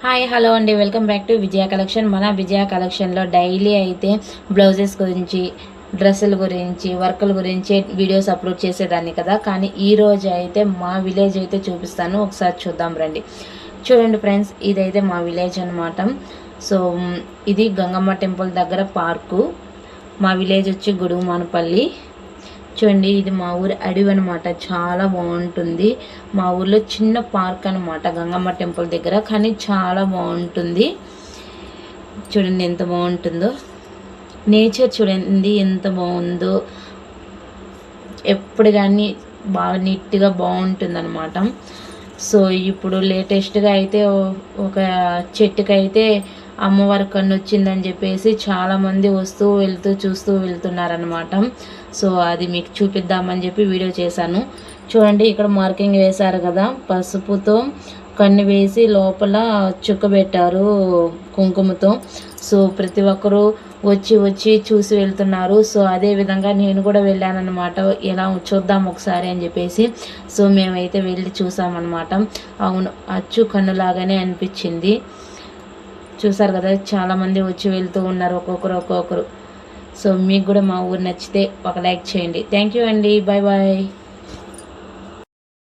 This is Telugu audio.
హాయ్ హలో అండి, welcome back to Vijaya collection. మన విజయ కలెక్షన్లో డైలీ అయితే బ్లౌజెస్ గురించి, డ్రెస్సుల గురించి, వర్కుల గురించి వీడియోస్ అప్లోడ్ చేసేదాన్ని కదా. కానీ ఈరోజు అయితే మా విలేజ్ అయితే చూపిస్తాను, ఒకసారి చూద్దాం రండి. చూడండి ఫ్రెండ్స్, ఇదైతే మా విలేజ్ అనమాట. సో ఇది గంగమ్మ టెంపుల్ దగ్గర పార్కు. మా విలేజ్ వచ్చి గుడుగుమానపల్లి. చూడండి, ఇది మా ఊరి అడవి అనమాట. చాలా బాగుంటుంది. మా ఊర్లో చిన్న పార్క్ అనమాట గంగమ్మ టెంపుల్ దగ్గర, కానీ చాలా బాగుంటుంది. చూడండి ఎంత బాగుంటుందో, నేచర్ చూడండి ఎంత బాగుందో. ఎప్పుడు కానీ బాగా నీట్గా బాగుంటుంది అనమాట. సో ఇప్పుడు లేటెస్ట్గా అయితే ఒక చెట్టుకైతే అమ్మవారి కన్ను వచ్చిందని చెప్పేసి చాలామంది వస్తూ వెళ్తూ చూస్తూ వెళ్తున్నారనమాట. సో అది మీకు చూపిద్దామని చెప్పి వీడియో చేశాను. చూడండి, ఇక్కడ మార్కింగ్ వేశారు కదా, పసుపుతో కన్ను వేసి లోపల చుక్క పెట్టారు కుంకుమతో. సో ప్రతి ఒక్కరూ వచ్చి చూసి వెళ్తున్నారు. సో అదే విధంగా నేను కూడా వెళ్ళానన్నమాట, ఎలా చూద్దాం ఒకసారి అని చెప్పేసి. సో మేమైతే వెళ్ళి చూసామన్నమాట. అవును, అచ్చు కన్నులాగానే అనిపించింది. చూసారు కదా, చాలామంది వచ్చి వెళ్తూ ఉన్నారు ఒక్కొక్కరు. సో మీకు కూడా మా ఊరు నచ్చితే ఒక లైక్ చేయండి. థ్యాంక్ యూ అండి, బాయ్ బాయ్.